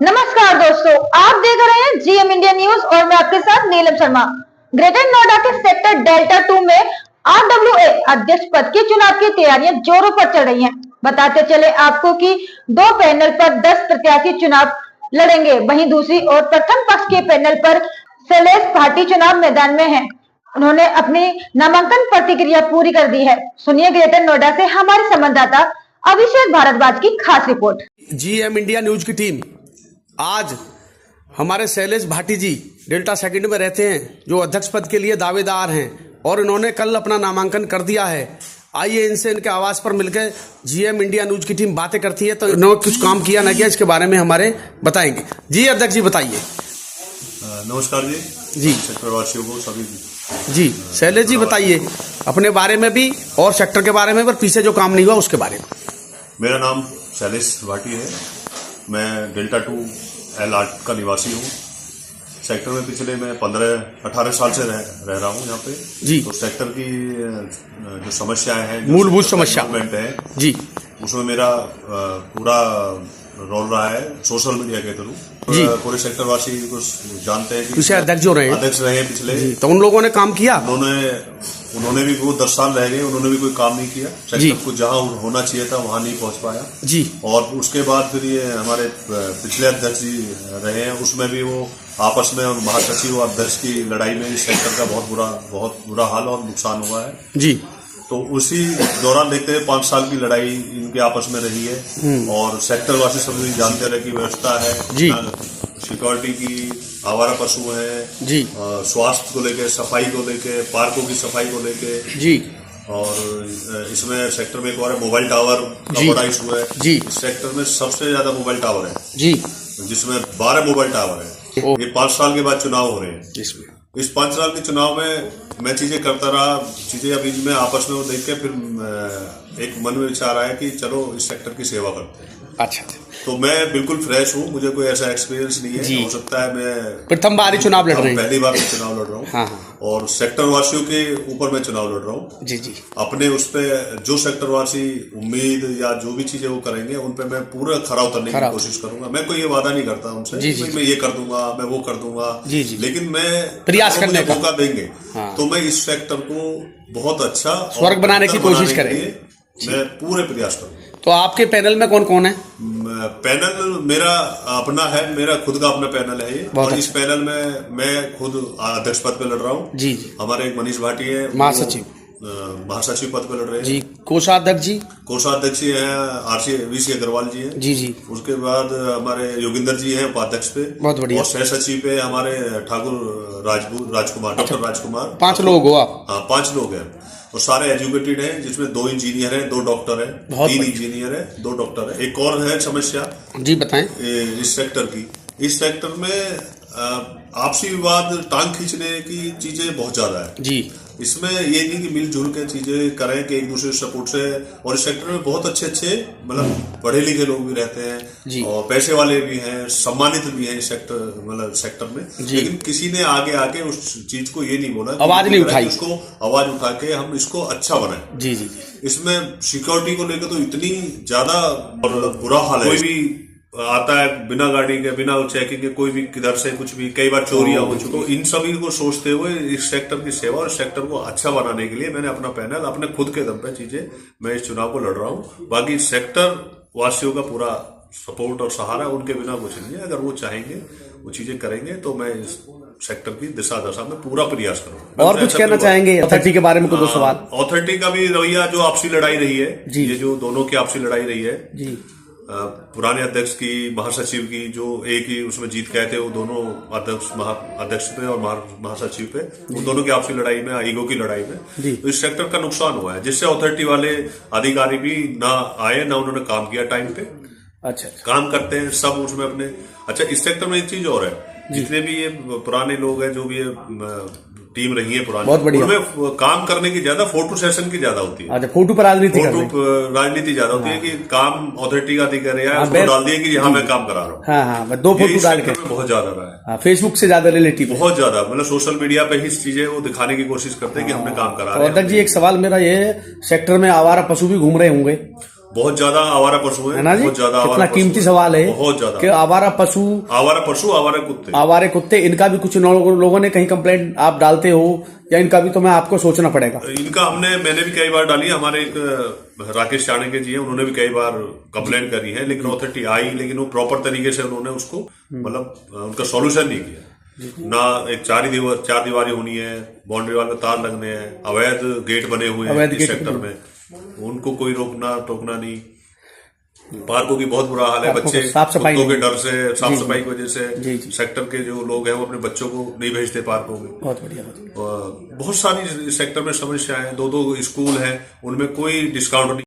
नमस्कार दोस्तों, आप देख रहे हैं जीएम इंडिया न्यूज और मैं आपके साथ नीलम शर्मा। ग्रेटर नोएडा के सेक्टर डेल्टा 2 में आरडब्ल्यूए अध्यक्ष पद के चुनाव की तैयारियां जोरों पर चल रही हैं। बताते चले आपको कि दो पैनल पर 10 प्रत्याशी चुनाव लड़ेंगे, वहीं दूसरी ओर प्रथम पक्ष के पैनल पर शैलेश भाटी चुनाव मैदान में हैं। उन्होंने अपनी नामांकन प्रतिक्रिया पूरी कर दी है। सुनिए ग्रेटर नोएडा से हमारे संवाददाता अभिषेक भारद्वाज की खास रिपोर्ट। जीएम इंडिया न्यूज की टीम आज हमारे शैलेश भाटी जी डेल्टा सेकंड में रहते हैं, जो अध्यक्ष पद के लिए दावेदार हैं और इन्होंने कल अपना नामांकन कर दिया है। आइए इनसे इनके आवास पर मिलकर जीएम इंडिया न्यूज की टीम बातें करती है, तो इन्होंने कुछ काम किया ना किया इसके बारे में हमारे बताएंगे। जी अध्यक्ष जी बताइए। नमस्कार जी सेक्टरवासियों को सभी जी। शैलेश जी बताइए अपने बारे में भी और सेक्टर के बारे में, पर पीछे जो काम नहीं हुआ उसके बारे में। मेरा नाम शैलेश भाटी है। मैं डेल्टा 2 L8 का निवासी हूँ। सेक्टर में पिछले मैं 15-18 साल से रह रहा हूँ यहाँ पे जी। तो सेक्टर की जो समस्याएं हैं, मूलभूत समस्या है जी, उसमें मेरा पूरा रोल रहा है सोशल मीडिया के थ्रू। पूरे सेक्टरवासी को जानते हैं कि अध्यक्ष रहे पिछले, तो उन लोगों ने काम किया। उन्होंने भी वो 10 साल रह गए, उन्होंने भी कोई काम नहीं किया। सेक्टर को जहां होना चाहिए था वहां नहीं पहुंच पाया जी। और उसके बाद फिर ये हमारे पिछले अध्यक्ष जी रहे हैं, उसमें भी वो आपस में और महासचिव और अध्यक्ष की लड़ाई में इस सेक्टर का बहुत बुरा हाल और नुकसान हुआ है जी। तो उसी दौरान देखते हैं 5 साल की लड़ाई इनके आपस में रही है और सेक्टर वासी सभी जानते रहे कि व्यवस्था है जी, सिक्योरिटी की, आवारा पशु है जी, स्वास्थ्य को लेके, सफाई को लेके, पार्कों की सफाई को लेके जी। और इसमें सेक्टर में एक और मोबाइल टावर का बड़ा इशू है जी। इस सेक्टर में सबसे ज्यादा मोबाइल टावर है जी, जिसमें 12 मोबाइल टावर है। ये 5 साल के बाद चुनाव हो रहे हैं। इस 5 साल के चुनाव में मैं चीजें करता रहा, चीजें अभी में आपस में वो देख के फिर एक मन में विचार आया कि चलो इस सेक्टर की सेवा करते हैं। अच्छा, तो मैं बिल्कुल फ्रेश हूँ, मुझे कोई ऐसा एक्सपीरियंस नहीं है। हो सकता है मैं प्रथम बार चुनाव लड़ रहे हैं, पहली बार मैं चुनाव लड़ रहा हूँ। हाँ। और सेक्टर वासियों के ऊपर मैं चुनाव लड़ रहा हूँ जी जी। अपने उस पे जो सेक्टर वासी उम्मीद या जो भी चीजें वो करेंगे उन पे मैं पूरा खरा उतरने की कोशिश करूंगा। मैं कोई ये वादा नहीं करता उनसे जी, मैं ये कर दूंगा, मैं वो कर दूंगा जी जी। लेकिन मैं प्रयास करने का मौका देंगे तो मैं इस सेक्टर को बहुत अच्छा स्वर्ग बनाने की कोशिश करेंगे। मैं पूरे प्रयास करूंगा। तो आपके पैनल में कौन कौन है? पैनल मेरा अपना है, मेरा खुद का अपना पैनल है ये। और इस पैनल में मैं खुद अध्यक्ष पद पे लड़ रहा हूँ जी जी। हमारे एक मनीष भाटी है, महासचिव पद पे लड़ रहे हैं जी। कोषाध्यक्ष जी हैं वीसी अग्रवाल जी हैं जी जी। उसके बाद हमारे योगिंदर जी हैं उपाध्यक्ष पे, बहुत बढ़िया। और सह सचिव पे हमारे ठाकुर राजकुमार, डॉक्टर राजकुमार। 5 लोग हो आप? हाँ 5 लोग हैं और सारे एजुकेटेड हैं, जिसमें 2 इंजीनियर हैं, 2 डॉक्टर हैं, 3 इंजीनियर हैं, 2 डॉक्टर हैं। एक और है समस्या जी बताएं इस सेक्टर की। इस सेक्टर में आपसी विवाद, टांग खींचने की चीजें बहुत ज्यादा है जी। इसमें ये नहीं कि मिलजुल के चीजें करें कि एक दूसरे सपोर्ट से। और इस सेक्टर में बहुत अच्छे मतलब पढ़े लिखे लोग भी रहते हैं जी। और पैसे वाले भी हैं, सम्मानित भी हैं इस सेक्टर में। लेकिन किसी ने आगे उस चीज को ये नहीं बोला, आवाज नहीं उठाई, उसको आवाज उठा के हम इसको अच्छा बनाए जी जी। इसमें सिक्योरिटी को लेकर तो इतनी ज्यादा बुरा हाल है। कोई भी आता है बिना गाड़ी के, बिना चेकिंग के, कोई भी किधर से कुछ भी, कई बार चोरियां हो चुकी। तो इन सभी को सोचते हुए इस सेक्टर की सेवा और सेक्टर को अच्छा बनाने के लिए मैंने अपना पैनल अपने खुद के दम पे चीजें मैं इस चुनाव को लड़ रहा हूँ। बाकी सेक्टर वासियों का पूरा सपोर्ट और सहारा, उनके बिना कुछ नहीं है। अगर वो चाहेंगे वो चीजें करेंगे तो मैं इस सेक्टर की दिशा दशा में पूरा प्रयास करूंगा। और कुछ कहना चाहेंगे अथॉरिटी के बारे में? तो 2 सवाल। अथॉरिटी का भी रवैया, जो आपसी लड़ाई रही है जी, ये जो दोनों की आपसी लड़ाई रही है जी, पुराने अध्यक्ष की, महासचिव की, जो एक ही उसमें जीत गए थे, वो दोनों अध्यक्ष पे और महासचिव पे, वो दोनों की आपसी लड़ाई में, ईगो की लड़ाई में तो इस सेक्टर का नुकसान हुआ है, जिससे अथॉरिटी वाले अधिकारी भी ना आए, ना उन्होंने काम किया टाइम पे। अच्छा, काम करते हैं सब उसमें अपने। अच्छा, इस सेक्टर में एक चीज और है, जितने भी ये पुराने लोग हैं, जो भी ये टीम रही है पुरानी, उनमें काम करने की ज्यादा फोटो सेशन की ज्यादा होती है। अच्छा, फोटो पर राजनीति ज्यादा होती है कि काम अथॉरिटी का अधिकारी है, उसको डाल दिए कि यहाँ मैं काम करा रहा हूँ। हाँ, 2 फोटो डाल के बहुत ज्यादा रहा है। फेसबुक से ज्यादा रिलेटिव, बहुत ज्यादा, मतलब सोशल मीडिया पे ही चीजें वो दिखाने की कोशिश करते हैं कि हमने काम करा रहे हैं। अध्यक्ष जी एक सवाल मेरा ये, सेक्टर में आवारा पशु भी घूम रहे होंगे बहुत ज्यादा आवारा पशु है ना जी? बहुत ज्यादा कितना कीमती सवाल है बहुत ज्यादा कि आवारा पशु, आवारे कुत्ते, इनका भी कुछ लोगों ने कहीं कंप्लेंट आप डालते हो या इनका भी तो मैं आपको सोचना पड़ेगा? इनका मैंने भी कई बार डाली। हमारे एक राकेश चाणक्य जी हैं, उन्होंने भी कई बार कंप्लेंट करी है, लेकिन अथॉरिटी आई, लेकिन वो प्रॉपर तरीके से उन्होंने उसको मतलब उनका सॉल्यूशन नहीं किया ना। एक चार दीवारी होनी है, बाउंड्री वाल में तार लगने हैं, अवैध गेट बने हुए हैं इस सेक्टर में, उनको कोई रोकना टोकना नहीं। पार्कों की बहुत बुरा हाल है, बच्चे कुत्तों के डर से, साफ सफाई की वजह से सेक्टर के जो लोग हैं वो अपने बच्चों को नहीं भेजते पार्कों में। बहुत बढ़िया। बहुत सारी सेक्टर में समस्याएं हैं। 2 स्कूल हैं, उनमें कोई डिस्काउंट नहीं।